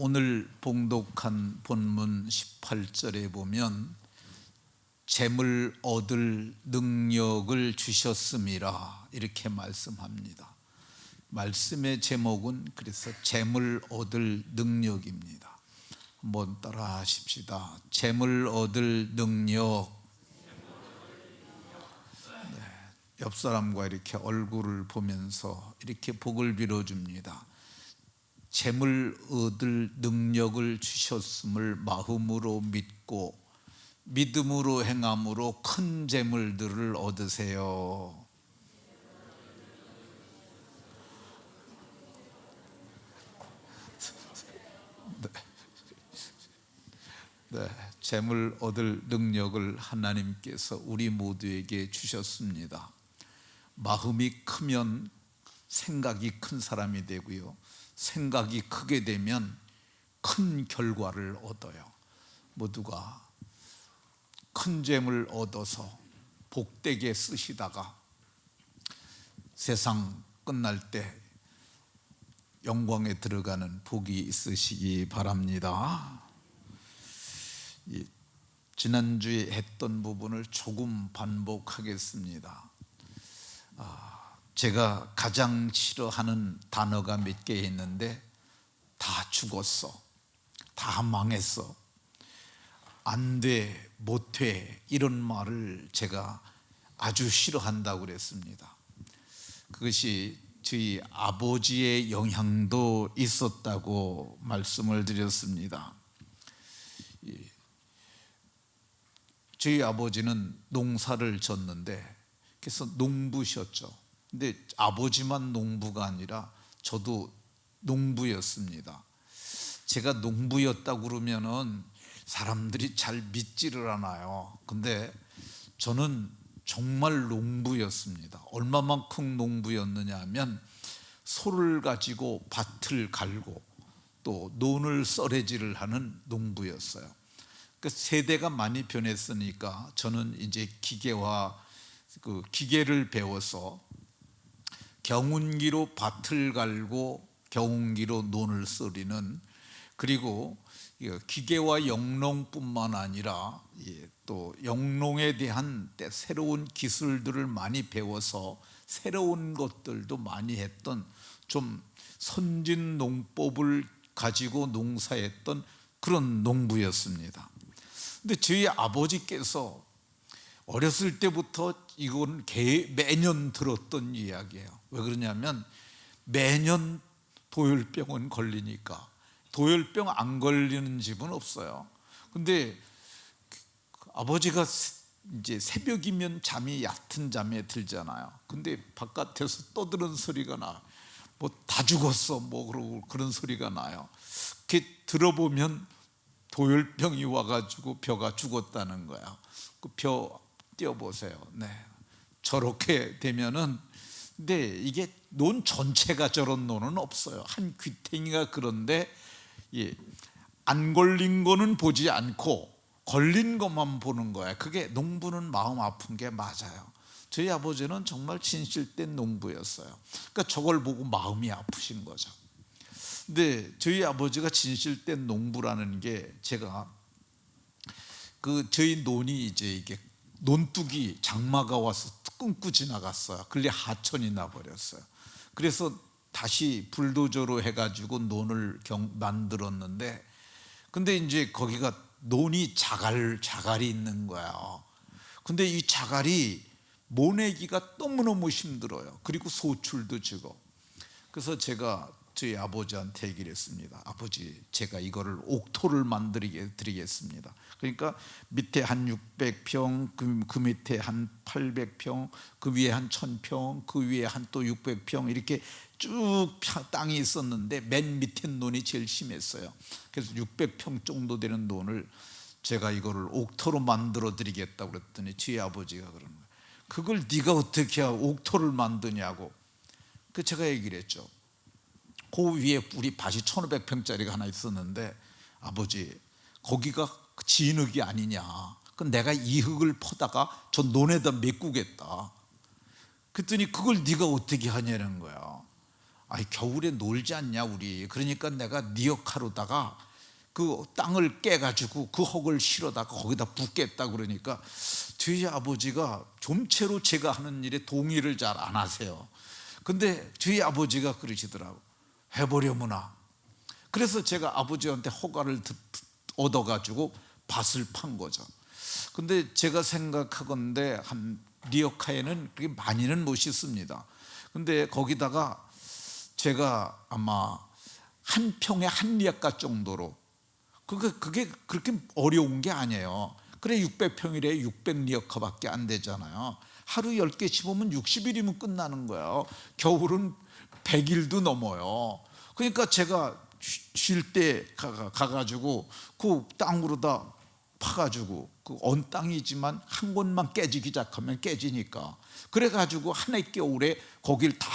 오늘 봉독한 본문 18절에 보면 재물 얻을 능력을 주셨음이라 이렇게 말씀합니다. 말씀의 제목은 그래서 재물 얻을 능력입니다. 한번 따라 하십시다. 재물 얻을 능력. 옆 사람과 이렇게 얼굴을 보면서 이렇게 복을 빌어줍니다. 재물 얻을 능력을 주셨음을 마음으로 믿고 믿음으로 행함으로 큰 재물들을 얻으세요. 네, 재물 얻을 능력을 하나님께서 우리 모두에게 주셨습니다. 마음이 크면 생각이 큰 사람이 되고요, 생각이 크게 되면 큰 결과를 얻어요. 모두가 큰 재물 얻어서 복되게 쓰시다가 세상 끝날 때 영광에 들어가는 복이 있으시기 바랍니다. 지난주에 했던 부분을 조금 반복하겠습니다. 제가 가장 싫어하는 단어가 몇 개 있는데 다 죽었어, 다 망했어, 안 돼, 못 돼, 이런 말을 제가 아주 싫어한다고 그랬습니다. 그것이 저희 아버지의 영향도 있었다고 말씀을 드렸습니다. 저희 아버지는 농사를 졌는데 그래서 농부셨죠. 근데 아버지만 농부가 아니라 저도 농부였습니다. 제가 농부였다고 그러면은 사람들이 잘 믿지를 않아요. 근데 저는 정말 농부였습니다. 얼마만큼 농부였느냐 하면 소를 가지고 밭을 갈고 또 논을 썰어지를 하는 농부였어요. 그 세대가 많이 변했으니까 저는 이제 기계를 배워서 경운기로 밭을 갈고 경운기로 논을 썰이는, 그리고 기계와 영농뿐만 아니라 또 영농에 대한 새로운 기술들을 많이 배워서 새로운 것들도 많이 했던 좀 선진 농법을 가지고 농사했던 그런 농부였습니다. 근데 저희 아버지께서 어렸을 때부터 이건 매년 들었던 이야기예요. 왜 그러냐면 매년 도열병은 걸리니까. 도열병 안 걸리는 집은 없어요. 근데 아버지가 이제 새벽이면 잠이 얕은 잠에 들잖아요. 근데 바깥에서 떠드는 소리가 나. 뭐 다 죽었어 뭐 그러고 그런 소리가 나요. 그렇게 들어보면 도열병이 와가지고 벼가 죽었다는 거야. 그 벼 띄워보세요. 네, 저렇게 되면은, 근데 이게 논 전체가 저런 논은 없어요. 한 귀탱이가. 그런데 안 걸린 거는 보지 않고 걸린 것만 보는 거야. 그게 농부는 마음 아픈 게 맞아요. 저희 아버지는 정말 진실된 농부였어요. 그러니까 저걸 보고 마음이 아프신 거죠. 근데 저희 아버지가 진실된 농부라는 게, 제가 저희 논이 이제 이게 논둑이 장마가 와서 끊고 지나갔어요. 그게 하천이 나버렸어요. 그래서 다시 불도저로 해가지고 논을 만들었는데, 근데 이제 거기가 논이 자갈이 있는 거야. 근데 이 자갈이 모내기가 너무너무 힘들어요. 그리고 소출도 지고. 그래서 제가 저희 아버지한테 얘기를 했습니다. 아버지, 제가 이거를 옥토를 드리겠습니다. 그러니까 밑에 한 600평, 그 밑에 한 800평, 그 위에 한 1000평, 그 위에 한 또 600평, 이렇게 쭉 땅이 있었는데 맨 밑에 논이 제일 심했어요. 그래서 600평 정도 되는 논을 제가 이거를 옥토로 만들어 드리겠다고 그랬더니 저희 아버지가 그러는 거예요. 그걸 네가 어떻게 옥토를 만드냐고. 그 제가 얘기를 했죠. 그 위에 우리 밭이 1500평짜리가 하나 있었는데, 아버지, 거기가 진흙이 아니냐. 그럼 내가 이 흙을 퍼다가 저 논에다 메꾸겠다. 그랬더니 그걸 네가 어떻게 하냐는 거야. 아이 겨울에 놀지 않냐 우리. 그러니까 내가 네 역하로다가 그 땅을 깨가지고 그 흙을 실어다가 거기다 붓겠다. 그러니까 저희 아버지가 좀채로 제가 하는 일에 동의를 잘 안 하세요. 근데 저희 아버지가 그러시더라고. 해보려무나. 그래서 제가 아버지한테 허가를 얻어가지고 밭을 판 거죠. 근데 제가 생각하건대 한 리어카에는 그렇게 많이는 못 씻습니다. 근데 거기다가 제가 아마 한 평에 한 리아카 정도로, 그게 그렇게 어려운 게 아니에요. 그래 600평이래 600리어카밖에 안 되잖아요. 하루 10개 씹으면 60일이면 끝나는 거예요. 겨울은 100일도 넘어요. 그러니까 제가 쉴 때 가가지고 그 땅으로다 파가지고, 그 언 땅이지만 한 곳만 깨지기 시작하면 깨지니까, 그래가지고 한 해 겨울에 거길 다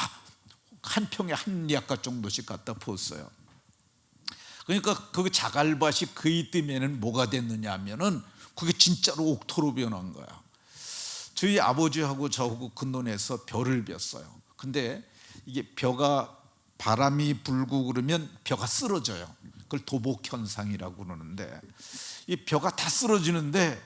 한 평에 한 리아카 정도씩 갖다 부었어요. 그러니까 그 자갈밭이 그이 뜨면은 뭐가 됐느냐 하면은 그게 진짜로 옥토로 변한 거야. 저희 아버지하고 저하고 근논에서 벼를 뱄어요. 근데 이게 벼가 바람이 불고 그러면 벼가 쓰러져요. 그걸 도복 현상이라고 그러는데, 이 벼가 다 쓰러지는데,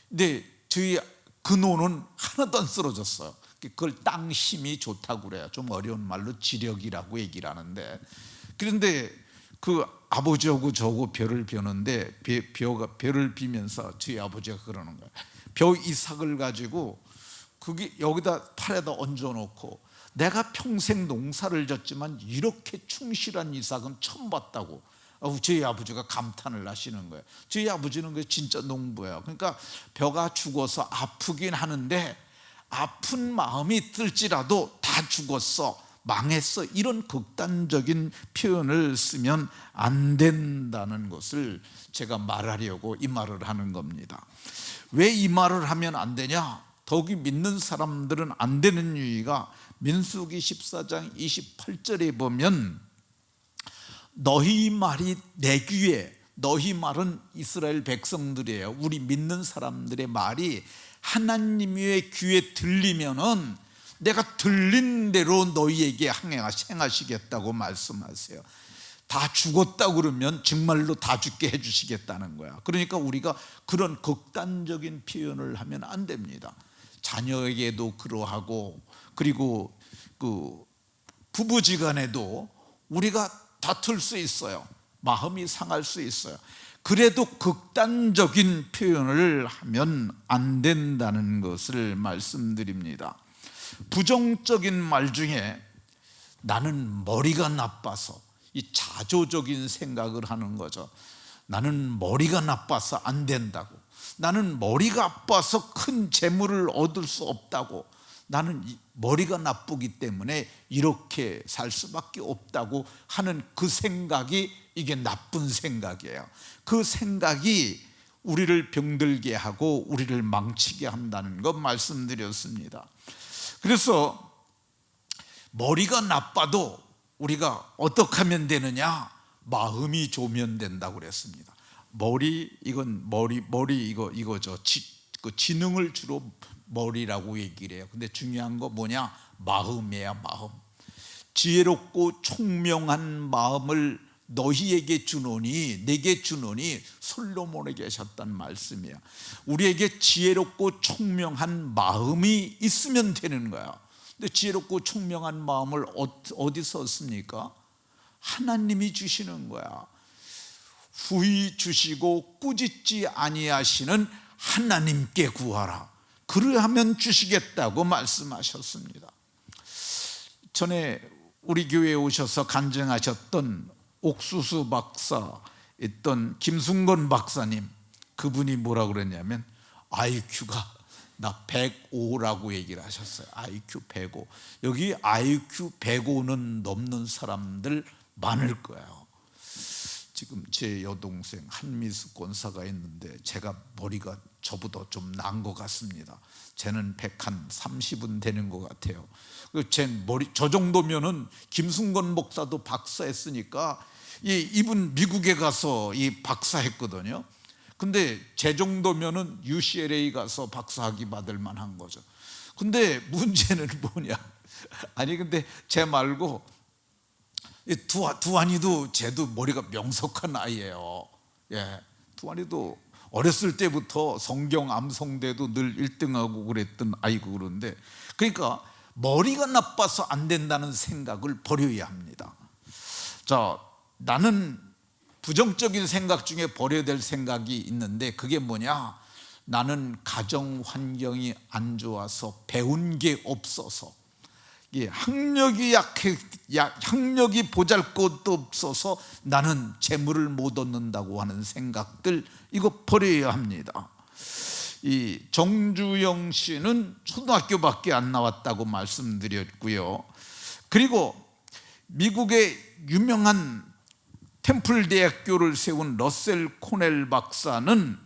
근데 저희 근원은 하나도 안 쓰러졌어요. 그걸 땅 힘이 좋다고 그래요. 좀 어려운 말로 지력이라고 얘기를 하는데, 그런데 그 아버지하고 저하고 벼를 벼는데, 벼를 비면서 저희 아버지가 그러는 거예요. 벼 이삭을 가지고 그게 여기다 팔에다 얹어놓고, 내가 평생 농사를 졌지만 이렇게 충실한 이삭은 처음 봤다고 저희 아버지가 감탄을 하시는 거예요. 저희 아버지는 그 진짜 농부예요. 그러니까 벼가 죽어서 아프긴 하는데 아픈 마음이 들지라도 다 죽었어, 망했어, 이런 극단적인 표현을 쓰면 안 된다는 것을 제가 말하려고 이 말을 하는 겁니다. 왜 이 말을 하면 안 되냐? 더욱이 믿는 사람들은 안 되는 이유가 민수기 14장 28절에 보면, 너희 말이 내 귀에, 너희 말은 이스라엘 백성들이에요. 우리 믿는 사람들의 말이 하나님의 귀에 들리면은 내가 들린 대로 너희에게 행하시겠다고 말씀하세요. 다 죽었다 그러면 정말로 다 죽게 해주시겠다는 거야. 그러니까 우리가 그런 극단적인 표현을 하면 안 됩니다. 자녀에게도 그러하고, 그리고 그 부부지간에도 우리가 다툴 수 있어요. 마음이 상할 수 있어요. 그래도 극단적인 표현을 하면 안 된다는 것을 말씀드립니다. 부정적인 말 중에 나는 머리가 나빠서, 이 자조적인 생각을 하는 거죠. 나는 머리가 나빠서 안 된다고, 나는 머리가 아파서 큰 재물을 얻을 수 없다고, 나는 머리가 나쁘기 때문에 이렇게 살 수밖에 없다고 하는 그 생각이, 이게 나쁜 생각이에요. 그 생각이 우리를 병들게 하고 우리를 망치게 한다는 것 말씀드렸습니다. 그래서 머리가 나빠도 우리가 어떻게 하면 되느냐? 마음이 좋으면 된다고 그랬습니다. 이거죠. 그 지능을 주로 머리라고 얘기를 해요. 근데 중요한 거 뭐냐? 마음이에요. 마음. 지혜롭고 총명한 마음을 너희에게 주노니, 내게 주노니, 솔로몬에게 하셨단 말씀이에요. 우리에게 지혜롭고 총명한 마음이 있으면 되는 거야. 근데 지혜롭고 총명한 마음을 어디서 얻습니까? 하나님이 주시는 거야. 후히 주시고 꾸짖지 아니하시는 하나님께 구하라. 그러하면 주시겠다고 말씀하셨습니다. 전에 우리 교회에 오셔서 간증하셨던 옥수수 박사 있던 김순건 박사님, 그분이 뭐라 그랬냐면 IQ가 나 105라고 얘기를 하셨어요. IQ 105. 여기 IQ 105는 넘는 사람들 많을 거예요. 지금 제 여동생 한미숙 권사가 있는데 제가 머리가 저보다 좀 난 것 같습니다. 쟤는 130은 되는 것 같아요. 제 머리 저 정도면은 김순건 목사도 박사했으니까 이분 미국에 가서 이 박사했거든요. 근데 제 정도면은 UCLA 가서 박사학위 받을 만한 거죠. 근데 문제는 뭐냐? 아니 근데 제 말고 두한이도 쟤도 머리가 명석한 아이예요. 예, 두한이도 어렸을 때부터 성경 암송대도 늘 1등하고 그랬던 아이고. 그런데 그러니까 머리가 나빠서 안 된다는 생각을 버려야 합니다. 자, 나는 부정적인 생각 중에 버려야 될 생각이 있는데 그게 뭐냐? 나는 가정 환경이 안 좋아서 배운 게 없어서, 학력이 학력이 보잘것도 없어서 나는 재물을 못 얻는다고 하는 생각들, 이거 버려야 합니다. 이 정주영 씨는 초등학교밖에 안 나왔다고 말씀드렸고요. 그리고 미국의 유명한 템플 대학교를 세운 러셀 코넬 박사는,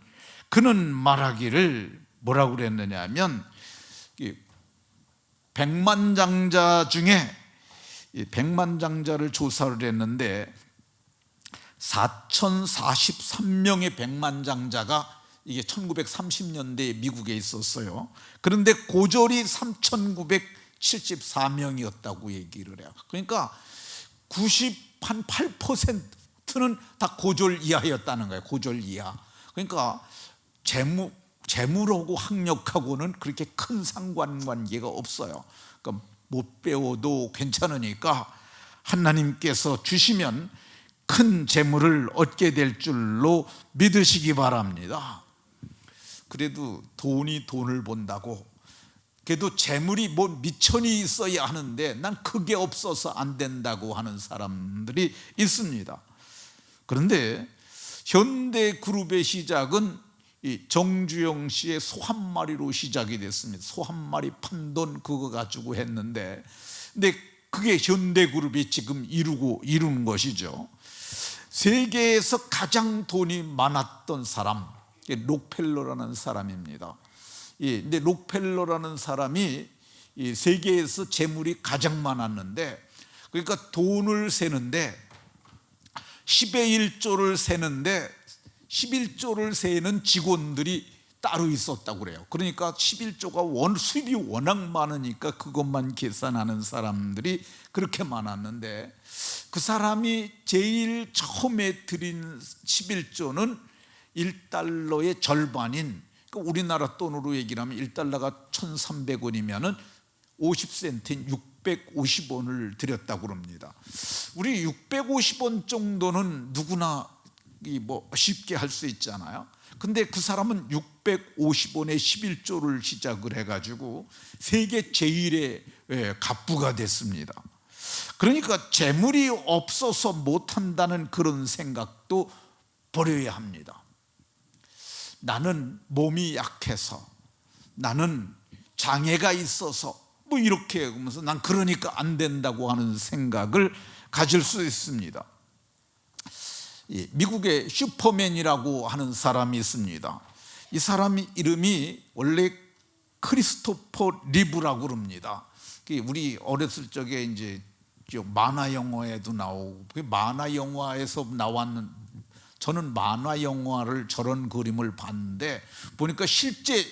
그는 말하기를 뭐라고 그랬느냐 하면, 백만장자 중에, 백만장자를 조사를 했는데 4043명의 백만장자가 이게 1930년대에 미국에 있었어요. 그런데 고졸이 3974명이었다고 얘기를 해요. 그러니까 98%는 다 고졸 이하였다는 거예요. 고졸 이하. 그러니까 재물하고 학력하고는 그렇게 큰 상관관계가 없어요. 그러니까 못 배워도 괜찮으니까 하나님께서 주시면 큰 재물을 얻게 될 줄로 믿으시기 바랍니다. 그래도 돈을 번다고, 그래도 재물이 뭐 미천이 있어야 하는데 난 그게 없어서 안 된다고 하는 사람들이 있습니다. 그런데 현대그룹의 시작은 이 정주영 씨의 소 한 마리로 시작이 됐습니다. 소 한 마리 판돈 그거 가지고 했는데, 근데 그게 현대그룹이 지금 이루는 것이죠. 세계에서 가장 돈이 많았던 사람, 록펠러라는 사람입니다. 근데 록펠러라는 사람이 이 세계에서 재물이 가장 많았는데, 그러니까 돈을 세는데 10의 1조를 세는데 11조를 세는 직원들이 따로 있었다고 그래요. 그러니까 11조가 수입이 워낙 많으니까 그것만 계산하는 사람들이 그렇게 많았는데, 그 사람이 제일 처음에 드린 11조는 1달러의 절반인, 그러니까 우리나라 돈으로 얘기를 하면 1달러가 1300원이면 50센트인 650원을 드렸다고 그럽니다. 우리 650원 정도는 누구나 뭐 쉽게 할 수 있잖아요. 근데 그 사람은 650원에 11조를 시작을 해가지고 세계 제일의 갑부가 됐습니다. 그러니까 재물이 없어서 못한다는 그런 생각도 버려야 합니다. 나는 몸이 약해서, 나는 장애가 있어서 뭐 이렇게 하면서 난 그러니까 안 된다고 하는 생각을 가질 수 있습니다. 미국의 슈퍼맨이라고 하는 사람이 있습니다. 이 사람 이름이 원래 크리스토퍼 리브라고 그럽니다. 우리 어렸을 적에 이제 만화 영화에도 나오고, 만화 영화에서 나왔는, 저는 만화 영화를 저런 그림을 봤는데 보니까 실제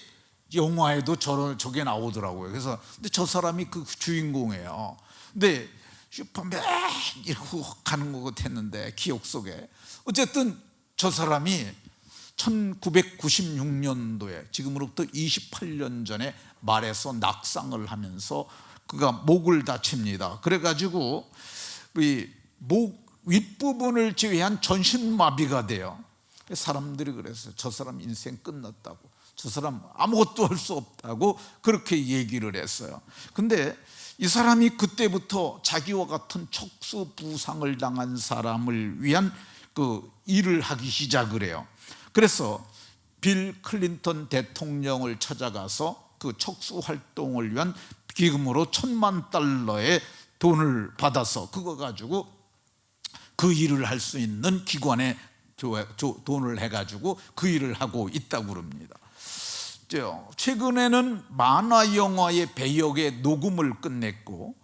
영화에도 저게 나오더라고요. 그래서 근데 저 사람이 그 주인공이에요. 근데 슈퍼맨 이러고 가는 것 같았는데 기억 속에, 어쨌든 저 사람이 1996년도에 지금으로부터 28년 전에 말에서 낙상을 하면서 그가 목을 다칩니다. 그래가지고 목 윗부분을 제외한 전신마비가 돼요. 사람들이 그랬어요. 저 사람 인생 끝났다고, 저 사람 아무것도 할 수 없다고 그렇게 얘기를 했어요. 근데 이 사람이 그때부터 자기와 같은 척수 부상을 당한 사람을 위한 그 일을 하기 시작을 해요. 그래서 빌 클린턴 대통령을 찾아가서 그 척수 활동을 위한 기금으로 $10,000,000의 돈을 받아서 그거 가지고 그 일을 할 수 있는 기관에 돈을 해가지고 그 일을 하고 있다고 그럽니다. 최근에는 만화 영화의 배역의 녹음을 끝냈고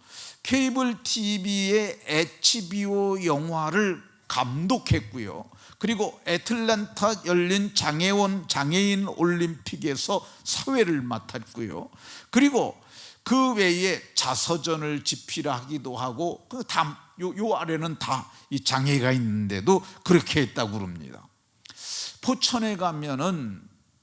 케이블 TV의 HBO 영화를 감독했고요. 그리고 애틀랜타 열린 장애인 올림픽에서 사회를 맡았고요. 그리고 그 외에 자서전을 집필하기도 하고 요 아래는 다 이 장애가 있는데도 그렇게 했다고 그럽니다. 포천에 가면은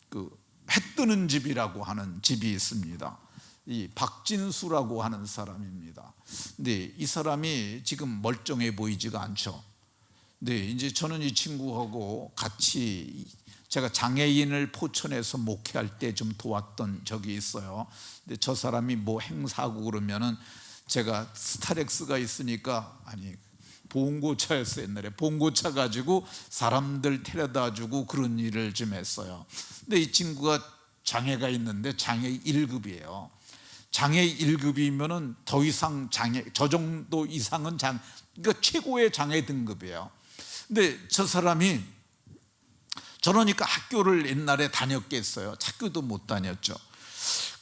그 해 뜨는 집이라고 하는 집이 있습니다. 이 박진수라고 하는 사람입니다. 근데 이 사람이 지금 멀쩡해 보이지가 않죠. 네, 이제 저는 이 친구하고 같이 제가 장애인을 포천에서 목회할 때 좀 도왔던 적이 있어요. 근데 저 사람이 뭐 행사하고 그러면은 제가 스타렉스가 있으니까, 아니 봉고차였어요. 옛날에 봉고차 가지고 사람들 데려다 주고 그런 일을 좀 했어요. 근데 이 친구가 장애가 있는데 장애 1급이에요. 장애 1급이면은 더 이상 저 정도 이상은 그러니까 최고의 장애 등급이에요. 근데 저 사람이 저러니까 학교를 옛날에 다녔겠어요. 학교도 못 다녔죠.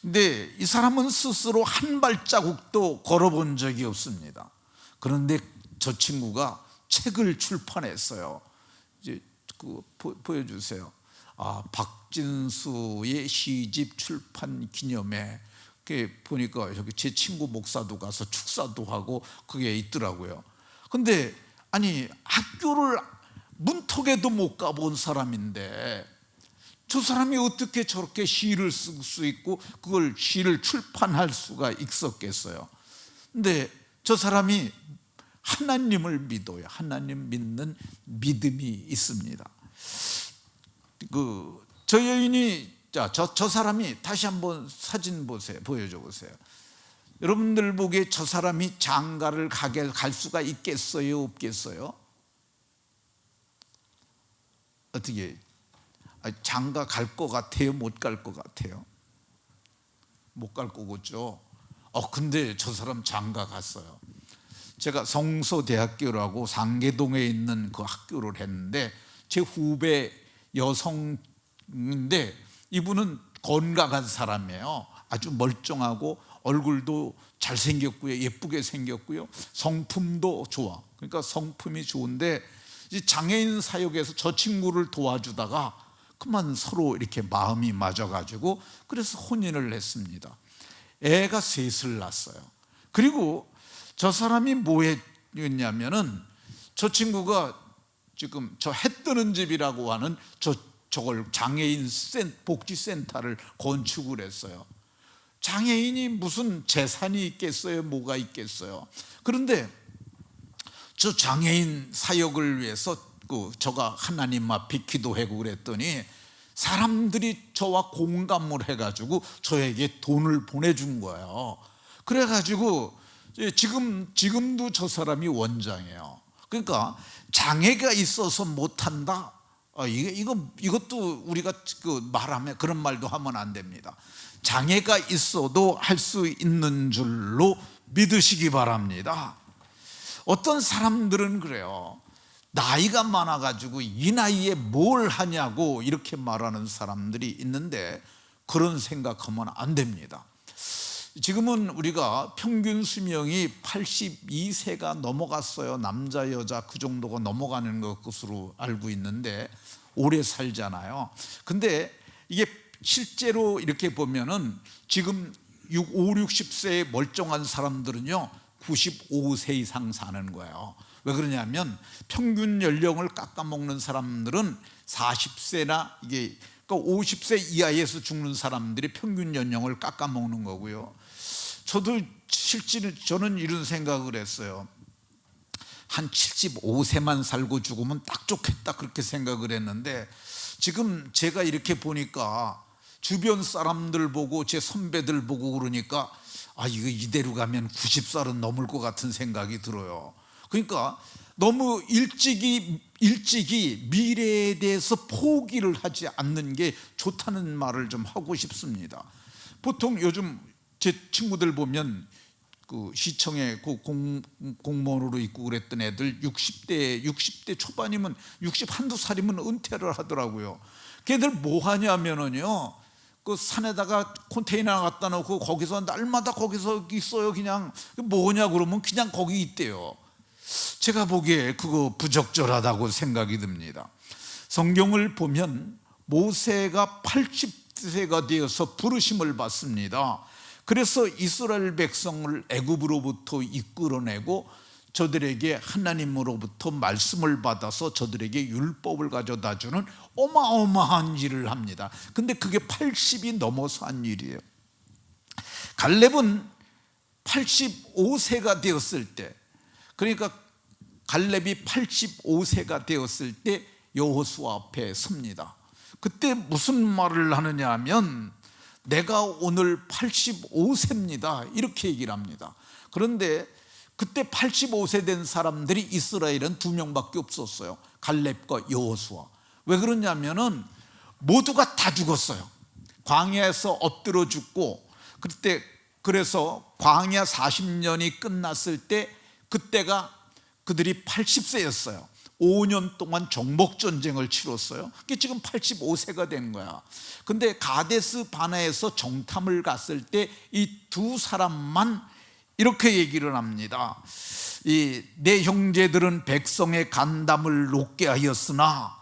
근데 이 사람은 스스로 한 발자국도 걸어본 적이 없습니다. 그런데 저 친구가 책을 출판했어요. 이제 보여주세요. 박진수의 시집 출판 기념회. 보니까 여기 제 친구 목사도 가서 축사도 하고 그게 있더라고요. 근데 아니 학교를 문턱에도 못 가본 사람인데 저 사람이 어떻게 저렇게 시를 쓸 수 있고 그걸 시를 출판할 수가 있었겠어요. 근데 저 사람이 하나님을 믿어요. 하나님 믿는 믿음이 있습니다. 저 여인이 저 사람이 다시 한번 사진 보세요. 보여줘 보세요. 여러분들 보기에 저 사람이 장가를 갈 수가 있겠어요? 없겠어요? 어떻게 장가 갈 것 같아요? 못 갈 것 같아요? 못 갈 거겠죠. 근데 저 사람 장가 갔어요. 제가 성서대학교라고 상계동에 있는 그 학교를 했는데 제 후배 여성인데 이분은 건강한 사람이에요. 아주 멀쩡하고 얼굴도 잘생겼고요, 예쁘게 생겼고요, 성품도 좋아. 그러니까 성품이 좋은데 장애인 사역에서 저 친구를 도와주다가 그만 서로 이렇게 마음이 맞아가지고 그래서 혼인을 했습니다. 애가 셋을 낳았어요. 그리고 저 사람이 뭐 했냐면은 저 친구가 지금 저 해 뜨는 집이라고 하는 저걸 장애인 복지센터를 건축을 했어요. 장애인이 무슨 재산이 있겠어요? 뭐가 있겠어요? 그런데 저 장애인 사역을 위해서 저가 하나님 앞에 기도하고 그랬더니 사람들이 저와 공감을 해가지고 저에게 돈을 보내준 거예요. 그래가지고 지금도 저 사람이 원장이에요. 그러니까 장애가 있어서 못한다, 이것도 우리가 말하면 그런 말도 하면 안 됩니다. 장애가 있어도 할 수 있는 줄로 믿으시기 바랍니다. 어떤 사람들은 그래요. 나이가 많아가지고 이 나이에 뭘 하냐고 이렇게 말하는 사람들이 있는데 그런 생각하면 안 됩니다. 지금은 우리가 평균 수명이 82세가 넘어갔어요. 남자 여자 그 정도가 넘어가는 것으로 알고 있는데 오래 살잖아요. 근데 이게 실제로 이렇게 보면은 지금 60세의 멀쩡한 사람들은요 95세 이상 사는 거예요. 왜 그러냐면 평균 연령을 깎아먹는 사람들은 40세나 이게 그러니까 50세 이하에서 죽는 사람들이 평균 연령을 깎아먹는 거고요. 저도 실제로 저는 이런 생각을 했어요. 한 75세만 살고 죽으면 딱 좋겠다 그렇게 생각을 했는데 지금 제가 이렇게 보니까 주변 사람들 보고 제 선배들 보고 그러니까 이거 이대로 가면 90살은 넘을 것 같은 생각이 들어요. 그러니까 너무 일찍이 미래에 대해서 포기를 하지 않는 게 좋다는 말을 좀 하고 싶습니다. 보통 요즘 제 친구들 보면 그 시청에 공무원으로 있고 그랬던 애들 60대 초반이면 60 한두 살이면 은퇴를 하더라고요. 걔들 뭐 하냐면은요 그 산에다가 컨테이너 갖다 놓고 거기서 날마다 거기서 있어요. 그냥 뭐냐 그러면 그냥 거기 있대요. 제가 보기에 그거 부적절하다고 생각이 듭니다. 성경을 보면 모세가 80세가 되어서 부르심을 받습니다. 그래서 이스라엘 백성을 애굽으로부터 이끌어내고 저들에게 하나님으로부터 말씀을 받아서 저들에게 율법을 가져다 주는 어마어마한 일을 합니다. 근데 그게 80이 넘어서 한 일이에요. 갈렙은 85세가 되었을 때, 그러니까 갈렙이 85세가 되었을 때 여호수아 앞에 섭니다. 그때 무슨 말을 하느냐 하면 내가 오늘 85세입니다 이렇게 얘기를 합니다. 그런데 그때 85세 된 사람들이 이스라엘은 2명밖에 없었어요. 갈렙과 여호수아. 왜 그러냐면은 모두가 다 죽었어요. 광야에서 엎드려 죽고, 그때 그래서 광야 40년이 끝났을 때 그때가 그들이 80세였어요 5년 동안 정복전쟁을 치렀어요. 그게 지금 85세가 된 거야. 근데 가데스 바네에서 정탐을 갔을 때 이 두 사람만 이렇게 얘기를 합니다. 내 형제들은 백성의 간담을 높게 하였으나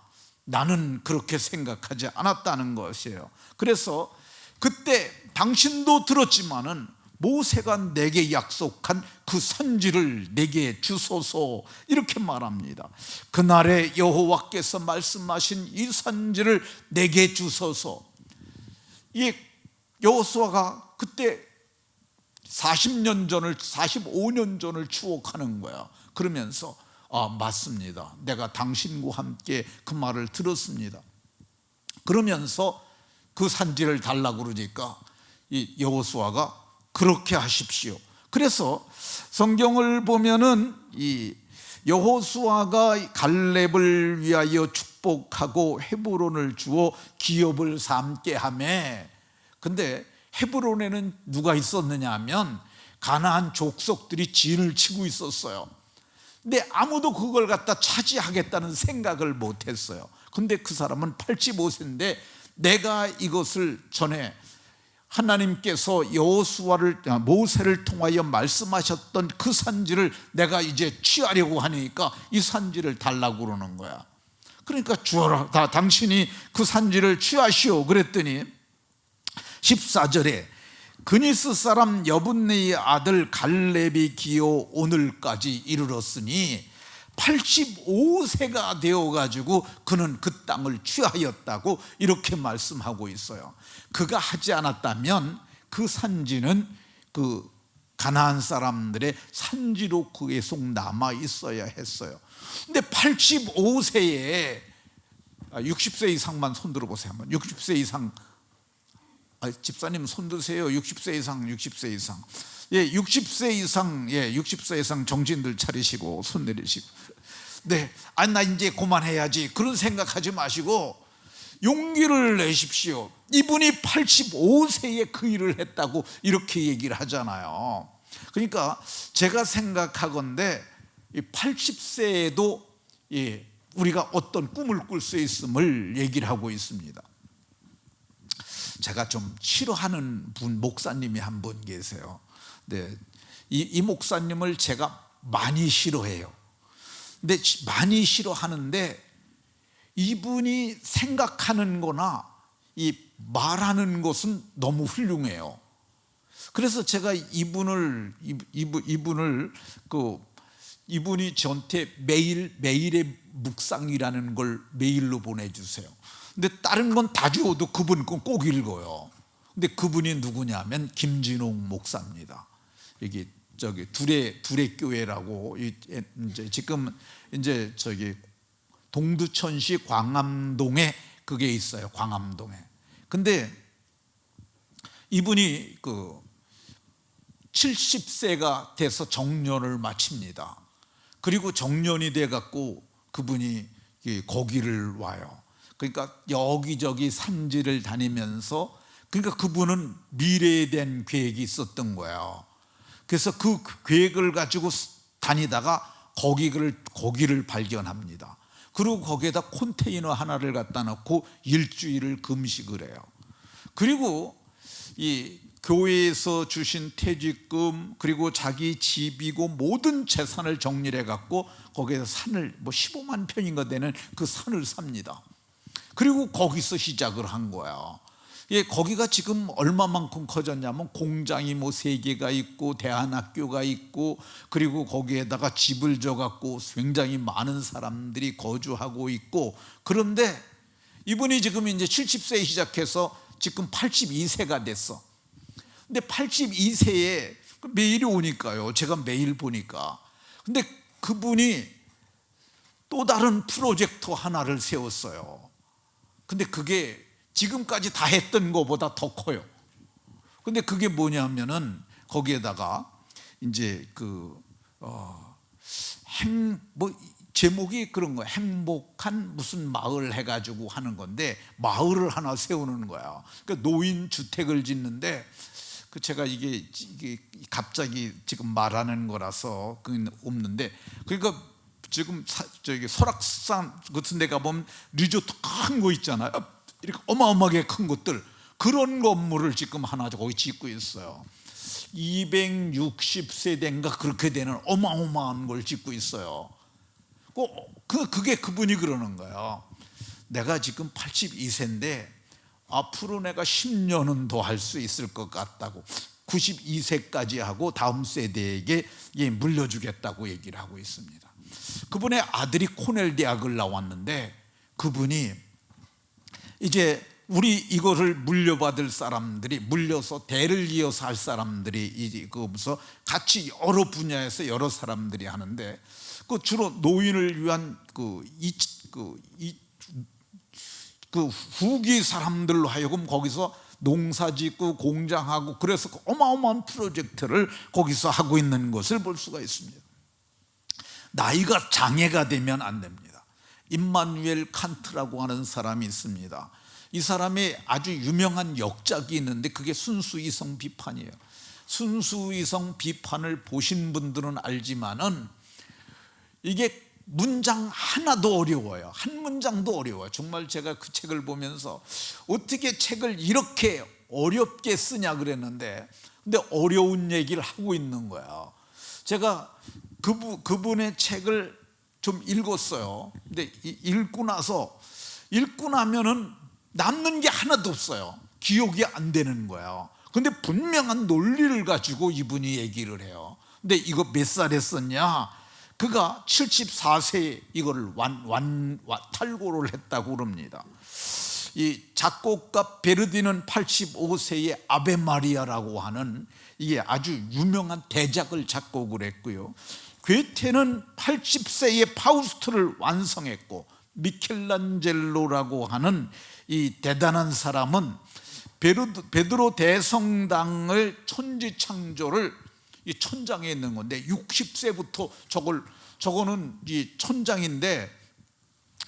나는 그렇게 생각하지 않았다는 것이에요. 그래서 그때 당신도 들었지만은 모세가 내게 약속한 그 선지를 내게 주소서 이렇게 말합니다. 그날에 여호와께서 말씀하신 이 선지를 내게 주소서. 이 여호수아가 그때 40년 전을 45년 전을 추억하는 거야. 그러면서 맞습니다. 내가 당신과 함께 그 말을 들었습니다. 그러면서 그 산지를 달라고 그러니까 이 여호수아가 그렇게 하십시오. 그래서 성경을 보면은 이 여호수아가 갈렙을 위하여 축복하고 헤브론을 주어 기업을 삼게 하매, 근데 헤브론에는 누가 있었느냐 하면 가나안 족속들이 진을 치고 있었어요. 근데 아무도 그걸 갖다 차지하겠다는 생각을 못했어요. 근데 그 사람은 85세인데 내가 이것을 전에 하나님께서 여호수아를 모세를 통하여 말씀하셨던 그 산지를 내가 이제 취하려고 하니까 이 산지를 달라고 그러는 거야. 그러니까 주어라, 당신이 그 산지를 취하시오 그랬더니 14절에 그니스 사람 여분네의 아들 갈렙이 기어 오늘까지 이르렀으니 85세가 되어가지고 그는 그 땅을 취하였다고 이렇게 말씀하고 있어요. 그가 하지 않았다면 그 산지는 그 가나안 사람들의 산지로 계속 남아 있어야 했어요. 근데 85세에 60세 이상만 손 들어보세요. 한번 60세 이상, 집사님 손 드세요. 60세 이상, 60세 이상. 예, 60세 이상, 예, 60세 이상 정신들 차리시고 손 내리시고. 네, 나 이제 그만해야지 그런 생각하지 마시고 용기를 내십시오. 이분이 85세에 그 일을 했다고 이렇게 얘기를 하잖아요. 그러니까 제가 생각하건대 80세에도 우리가 어떤 꿈을 꿀 수 있음을 얘기를 하고 있습니다. 제가 좀 싫어하는 목사님이 한 분 계세요. 네, 이 목사님을 제가 많이 싫어해요. 근데 많이 싫어하는데 이분이 생각하는 거나 이 말하는 것은 너무 훌륭해요. 그래서 제가 이분이 저한테 매일의 묵상이라는 걸 메일로 보내주세요. 근데 다른 건 다 주어도 그분 건 꼭 읽어요. 근데 그분이 누구냐면 김진홍 목사입니다. 여기 두레 교회라고 이제 지금 이제 동두천시 광암동에 그게 있어요. 광암동에. 근데 이분이 70세가 돼서 정년을 마칩니다. 그리고 정년이 돼 갖고 그분이 거기를 와요. 그러니까 여기저기 산지를 다니면서, 그러니까 그분은 미래에 대한 계획이 있었던 거예요. 그래서 그 계획을 가지고 다니다가 거기를 발견합니다. 그리고 거기에다 컨테이너 하나를 갖다 놓고 일주일을 금식을 해요. 그리고 이 교회에서 주신 퇴직금, 그리고 자기 집이고 모든 재산을 정리해 갖고 거기에서 산을 15만 평인가 되는 그 산을 삽니다. 그리고 거기서 시작을 한 거야. 예, 거기가 지금 얼마만큼 커졌냐면 공장이 뭐 3개가 있고 대안학교가 있고 그리고 거기에다가 집을 져갖고 굉장히 많은 사람들이 거주하고 있고, 그런데 이분이 지금 이제 70세에 시작해서 지금 82세가 됐어. 근데 82세에 매일 오니까요, 제가 매일 보니까, 근데 그분이 또 다른 프로젝트 하나를 세웠어요. 근데 그게 지금까지 다 했던 것보다 더 커요. 근데 그게 뭐냐면은 거기에다가 이제 제목이 그런 거야. 행복한 무슨 마을 해가지고 하는 건데, 마을을 하나 세우는 거야. 그러니까 노인 주택을 짓는데, 제가 이게 갑자기 지금 말하는 거라서 그건 없는데, 그러니까 지금 저기 설악산 같은 데 가보면 리조트 큰 거 있잖아요. 이렇게 어마어마하게 큰 것들, 그런 건물을 지금 하나 거기 짓고 있어요. 260세대인가 그렇게 되는 어마어마한 걸 짓고 있어요. 그게 그분이 그러는 거예요. 내가 지금 82세인데 앞으로 내가 10년은 더 할 수 있을 것 같다고, 92세까지 하고 다음 세대에게 물려주겠다고 얘기를 하고 있습니다. 그분의 아들이 코넬 대학을 나왔는데, 그분이 이제 우리 이거를 물려받을 사람들이, 물려서 대를 이어서 할 사람들이 그거면서 같이 여러 분야에서 여러 사람들이 하는데, 그 주로 노인을 위한 후기 사람들로 하여금 거기서 농사짓고 공장하고, 그래서 어마어마한 프로젝트를 거기서 하고 있는 것을 볼 수가 있습니다. 나이가 장애가 되면 안 됩니다. 임마누엘 칸트라고 하는 사람이 있습니다. 이 사람의 아주 유명한 역작이 있는데 그게 순수이성 비판이에요. 순수이성 비판을 보신 분들은 알지만은 이게 문장 하나도 어려워요. 한 문장도 어려워요. 정말 제가 그 책을 보면서 어떻게 책을 이렇게 어렵게 쓰냐 그랬는데, 근데 어려운 얘기를 하고 있는 거예요. 제가 그분의 책을 좀 읽었어요. 근데 읽고 나면은 남는 게 하나도 없어요. 기억이 안 되는 거예요. 근데 분명한 논리를 가지고 이분이 얘기를 해요. 근데 이거 몇 살에 썼냐? 그가 74세에 이거를 탈고를 했다고 그럽니다. 이 작곡가 베르디는 85세에 아베 마리아라고 하는 이게 아주 유명한 대작을 작곡을 했고요. 괴테는 80세에 파우스트를 완성했고, 미켈란젤로라고 하는 이 대단한 사람은 베드로 대성당을 천지창조를 이 천장에 있는 건데 60세부터 저거는 이 천장인데,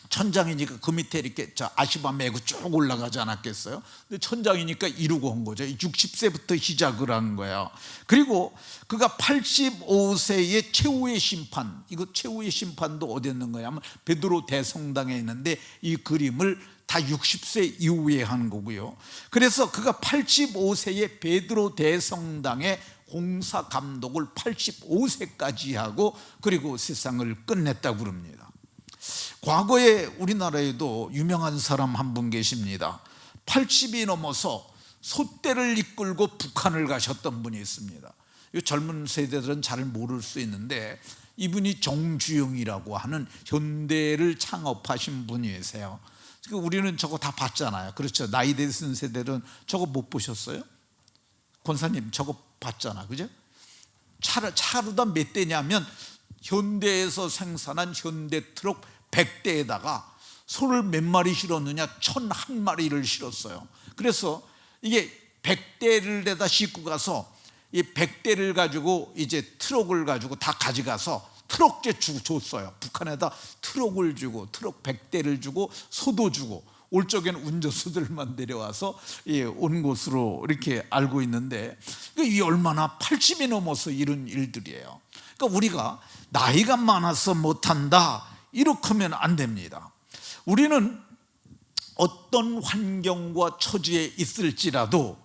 천장이니까 그 밑에 이렇게 아시바 메고 쭉 올라가지 않았겠어요? 근데 천장이니까 이루고 한 거죠. 60세부터 시작을 한 거예요. 그리고 그가 85세의 최후의 심판, 이거 최후의 심판도 어디 있는 거냐면 베드로 대성당에 있는데, 이 그림을 다 60세 이후에 한 거고요. 그래서 그가 85세의 베드로 대성당의 공사 감독을 85세까지 하고, 그리고 세상을 끝냈다고 그럽니다. 과거에 우리나라에도 유명한 사람 한 분 계십니다. 80이 넘어서 소떼를 이끌고 북한을 가셨던 분이 있습니다. 젊은 세대들은 잘 모를 수 있는데, 이분이 정주영이라고 하는 현대를 창업하신 분이세요. 우리는 저거 다 봤잖아요. 그렇죠? 나이 드신 세대들은 저거 못 보셨어요? 권사님 저거 봤잖아, 그죠? 차로다 몇 대냐면 현대에서 생산한 현대 트럭 100대에다가 소를 몇 마리 실었느냐? 1001마리를 실었어요. 그래서 이게 100대를 내다 싣고 가서 이 100대를 가지고 이제 트럭을 가지고 다 가져가서 트럭째 줬어요. 북한에다 트럭을 주고, 트럭 100대를 주고, 소도 주고, 올 적에는 운전수들만 내려와서 온 것으로 이렇게 알고 있는데, 이게 얼마나 80이 넘어서 이런 일들이에요. 그러니까 우리가 나이가 많아서 못한다 이렇게 하면 안 됩니다. 우리는 어떤 환경과 처지에 있을지라도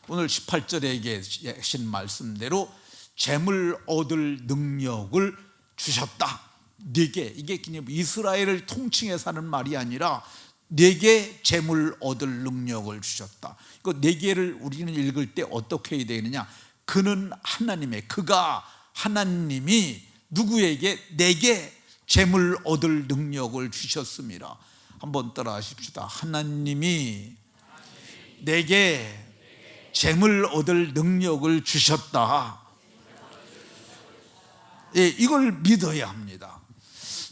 오늘 18절에 계신 말씀대로 재물 얻을 능력을 주셨다. 네게, 이게 그냥 이스라엘을 통칭해서 하는 말이 아니라 내게 재물 얻을 능력을 주셨다. 이거 네 개를 우리는 읽을 때 어떻게 해야 되느냐? 그는 하나님의, 그가 하나님이 누구에게? 내게 재물 얻을 능력을 주셨습니다. 한번 따라 하십시다. 하나님이 내게 재물 얻을 능력을 주셨다. 예, 이걸 믿어야 합니다.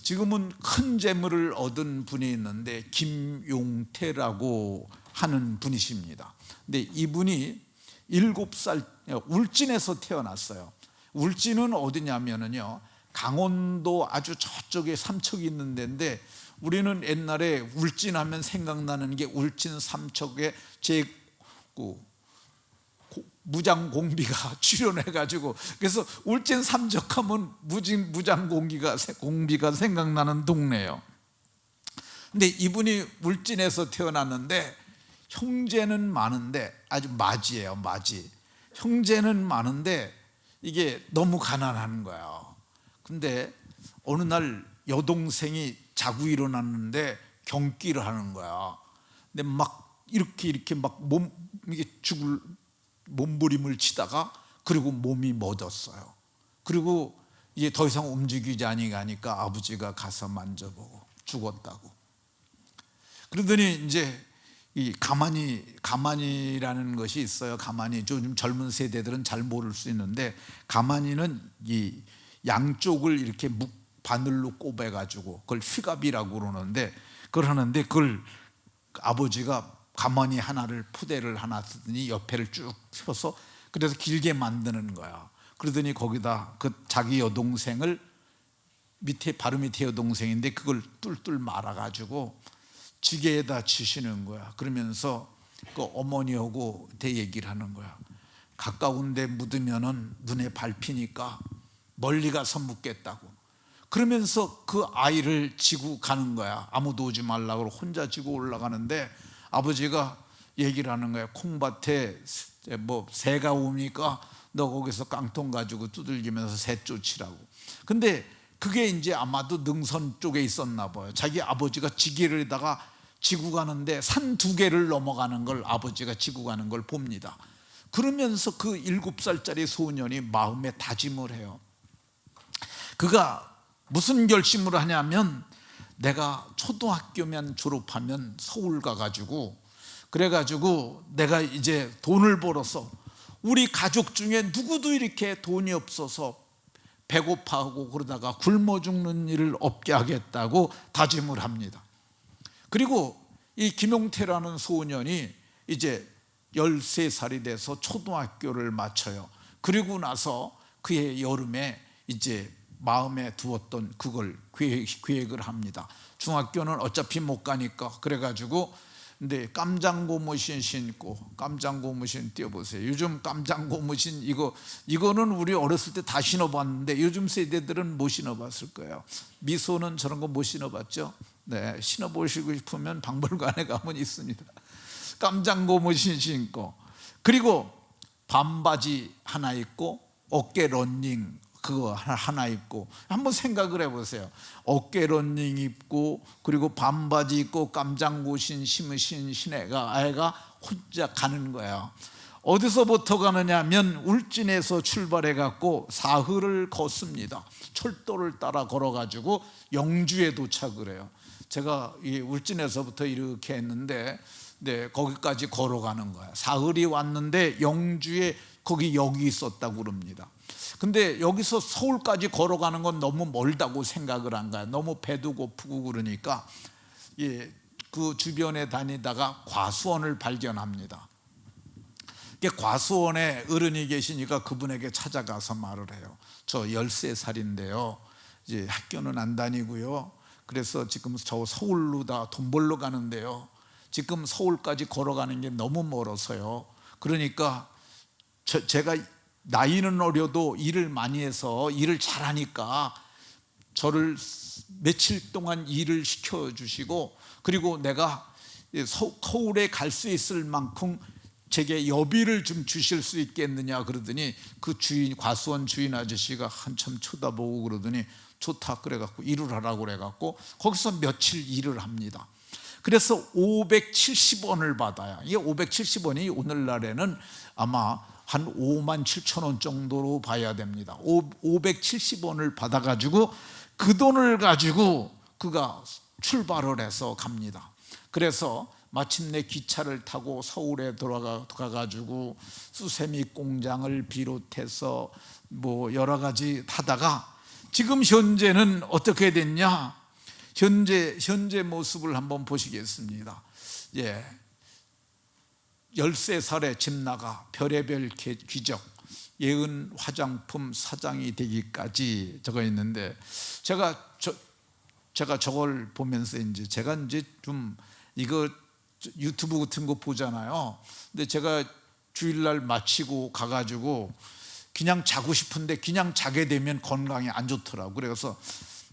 지금은 큰 재물을 얻은 분이 있는데 김용태라고 하는 분이십니다. 근데 이분이 7살 울진에서 태어났어요. 울진은 어디냐면요, 강원도 아주 저쪽에 삼척이 있는 데인데, 우리는 옛날에 울진하면 생각나는 게 울진 삼척에 제 무장공비가 출연해가지고, 그래서 울진 삼척하면 무장공비가 생각나는 동네예요. 근데 이분이 울진에서 태어났는데 형제는 많은데, 아주 마지예요, 마지. 형제는 많은데 이게 너무 가난한 거예요. 근데 어느 날 여동생이 자고 일어났는데 경기를 하는 거야. 근데 막 이렇게 막 이게 죽을 몸부림을 치다가, 그리고 몸이 멎었어요. 그리고 이제 더 이상 움직이지 아니하니까 아버지가 가서 만져보고 죽었다고. 그러더니 이제 이 가만히라는 것이 있어요. 가만히, 요즘 젊은 세대들은 잘 모를 수 있는데, 가만히는 이 양쪽을 이렇게 바늘로 꼽아가지고 그걸 휘갑이라고 그러는데, 그걸 하는데, 그걸 아버지가 가만히 하나를, 푸대를 하나 쓰더니 옆에를 쭉 펴서 그래서 길게 만드는 거야. 그러더니 거기다 그 자기 여동생을, 밑에 바로 밑에 여동생인데 그걸 뚫뚫 말아가지고 지게에다 치시는 거야. 그러면서 그 어머니하고 대얘기를 하는 거야. 가까운 데 묻으면은 눈에 밟히니까 멀리 가서 묻겠다고. 그러면서 그 아이를 지고 가는 거야. 아무도 오지 말라고 혼자 지고 올라가는데 아버지가 얘기를 하는 거야. 콩밭에 뭐 새가 오니까 너 거기서 깡통 가지고 두들기면서 새 쫓으라고. 근데 그게 이제 아마도 능선 쪽에 있었나 봐요. 자기 아버지가 지게를다가 지고 가는데 산 2개를 넘어가는 걸 아버지가 지고 가는 걸 봅니다. 그러면서 그 7살짜리 소년이 마음에 다짐을 해요. 그가 무슨 결심을 하냐면, 내가 초등학교면 졸업하면 서울 가가지고, 그래가지고 내가 이제 돈을 벌어서 우리 가족 중에 누구도 이렇게 돈이 없어서 배고파하고 그러다가 굶어 죽는 일을 없게 하겠다고 다짐을 합니다. 그리고 이 김용태라는 소년이 이제 13살이 돼서 초등학교를 마쳐요. 그리고 나서 그해 여름에 이제 마음에 두었던 그걸 계획을 합니다. 중학교는 어차피 못 가니까, 그래가지고 근데 깜장 고무신 신고, 깜장 고무신 띄워보세요. 요즘 깜장 고무신 이거는 우리 어렸을 때 다 신어봤는데 요즘 세대들은 못 신어봤을 거예요. 미소는 저런 거 못 신어봤죠? 네, 신어보시고 싶으면 박물관에 가면 있습니다. 깜장 고무신 신고, 그리고 반바지 하나 입고 어깨 런닝 그거 하나 입고, 한번 생각을 해보세요. 어깨 런닝 입고 그리고 반바지 입고 깜장고신 심으신 아이가 혼자 가는 거예요. 어디서부터 가느냐면 울진에서 출발해 갖고 사흘을 걷습니다. 철도를 따라 걸어가지고 영주에 도착을 해요. 제가 이 울진에서부터 이렇게 했는데, 네, 거기까지 걸어가는 거야. 사흘이 왔는데 영주에 거기 역이 있었다고 그럽니다. 근데 여기서 서울까지 걸어가는 건 너무 멀다고 생각을 한 거야. 너무 배도 고프고 그러니까 그 주변에 다니다가 과수원을 발견합니다. 과수원에 어른이 계시니까 그분에게 찾아가서 말을 해요. 저 13살인데요 이제 학교는 안 다니고요, 그래서 지금 저 서울로 다 돈 벌러 가는데요, 지금 서울까지 걸어가는 게 너무 멀어서요. 그러니까 제가 나이는 어려도 일을 많이 해서 일을 잘하니까 저를 며칠 동안 일을 시켜주시고, 그리고 내가 서울에 갈 수 있을 만큼 제게 여비를 좀 주실 수 있겠느냐 그러더니, 그 주인, 과수원 주인 아저씨가 한참 쳐다보고 그러더니 좋다 그래갖고 일을 하라고 그래갖고 거기서 며칠 일을 합니다. 그래서 570원을 받아요. 이게 570원이 오늘날에는 아마 한 5만 7천 원 정도로 봐야 됩니다. 570원을 받아가지고 그 돈을 가지고 그가 출발을 해서 갑니다. 그래서 마침내 기차를 타고 서울에 돌아가가지고 수세미 공장을 비롯해서 뭐 여러 가지 하다가 지금 현재는 어떻게 됐냐? 현재 모습을 한번 보시겠습니다. 13살에 집 나가 별의별 기적, 예은 화장품 사장이 되기까지 적어 있는데, 제가 저걸 보면서 제가 좀 이거 유튜브 같은 거 보잖아요. 근데 제가 주일날 마치고 가가지고 그냥 자고 싶은데 그냥 자게 되면 건강에 안 좋더라고.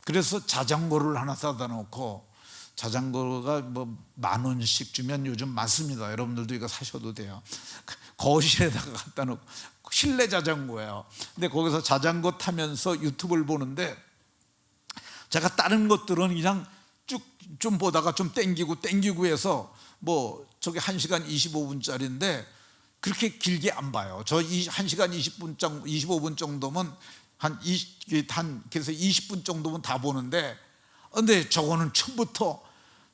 그래서 자전거를 하나 사다 놓고, 자전거가 뭐 10,000원씩 주면 요즘 많습니다. 여러분들도 이거 사셔도 돼요. 거실에다가 갖다 놓고, 실내 자전거예요. 근데 거기서 자전거 타면서 유튜브를 보는데, 제가 다른 것들은 그냥 쭉 좀 보다가 좀 땡기고 해서 뭐 저게 1시간 25분짜리인데 그렇게 길게 안 봐요. 저 1시간 25분 정도면 그래서 20분 정도면 다 보는데, 근데 저거는 처음부터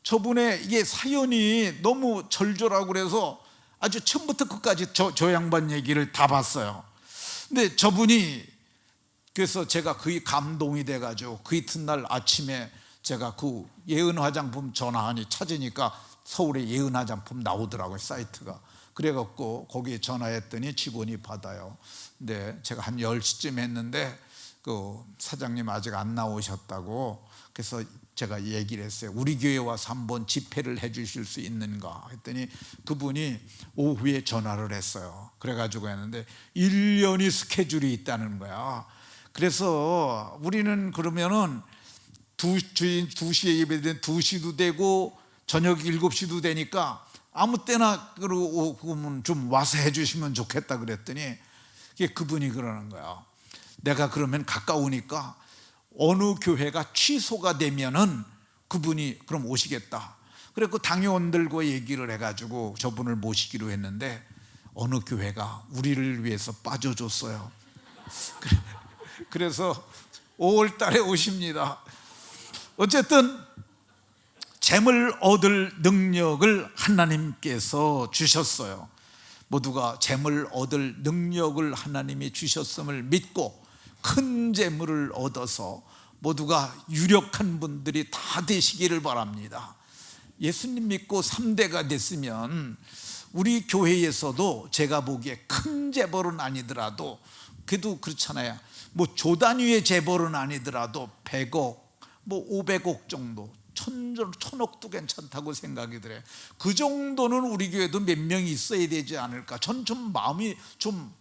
저분의 이게 사연이 너무 절절하고 그래서 아주 처음부터 끝까지 저 양반 얘기를 다 봤어요. 근데 저분이, 그래서 제가 거의 감동이 돼가지고 그 이튿날 아침에 제가 그 예은 화장품 전화하니 찾으니까 서울에 예은 화장품 나오더라고요, 사이트가. 그래갖고 거기에 전화했더니 직원이 받아요. 근데 제가 한 10시쯤 했는데 그 사장님 아직 안 나오셨다고. 그래서 제가 얘기를 했어요. 우리 교회 와서 한번 집회를 해 주실 수 있는가 했더니 그분이 오후에 전화를 했어요. 그래가지고 했는데 1년이 스케줄이 있다는 거야. 그래서 우리는 그러면은 2시에 예배되면 2시도 되고 저녁 7시도 되니까 아무 때나 그러면 좀 와서 해주시면 좋겠다 그랬더니 그분이 그러는 거야. 내가 그러면 가까우니까 어느 교회가 취소가 되면은 그분이 그럼 오시겠다. 그래서 당회원들과 얘기를 해가지고 저분을 모시기로 했는데 어느 교회가 우리를 위해서 빠져줬어요. 그래서 5월 달에 오십니다. 어쨌든 재물 얻을 능력을 하나님께서 주셨어요. 모두가 재물 얻을 능력을 하나님이 주셨음을 믿고 큰 재물을 얻어서 모두가 유력한 분들이 다 되시기를 바랍니다. 예수님 믿고 3대가 됐으면 우리 교회에서도 제가 보기에 큰 재벌은 아니더라도, 그래도 그렇잖아요. 뭐 조단위의 재벌은 아니더라도 100억, 뭐 500억 정도, 1,000억도 괜찮다고 생각이 들어요. 그 정도는 우리 교회도 몇 명이 있어야 되지 않을까. 전 좀 마음이 좀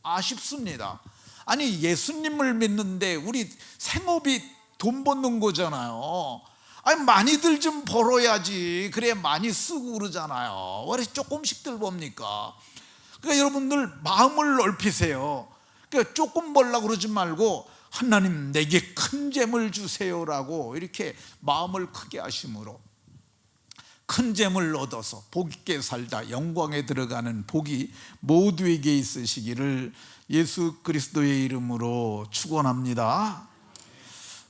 아쉽습니다. 아니, 예수님을 믿는데 우리 생업이 돈 버는 거잖아요. 아니, 많이들 좀 벌어야지. 그래야 많이 쓰고 그러잖아요. 왜 조금씩들 봅니까? 그러니까 여러분들 마음을 넓히세요. 그러니까 조금 벌려고 그러지 말고 하나님 내게 큰 재물 주세요라고 이렇게 마음을 크게 하심으로 큰 재물 얻어서 복 있게 살다 영광에 들어가는 복이 모두에게 있으시기를 예수 그리스도의 이름으로 축원합니다.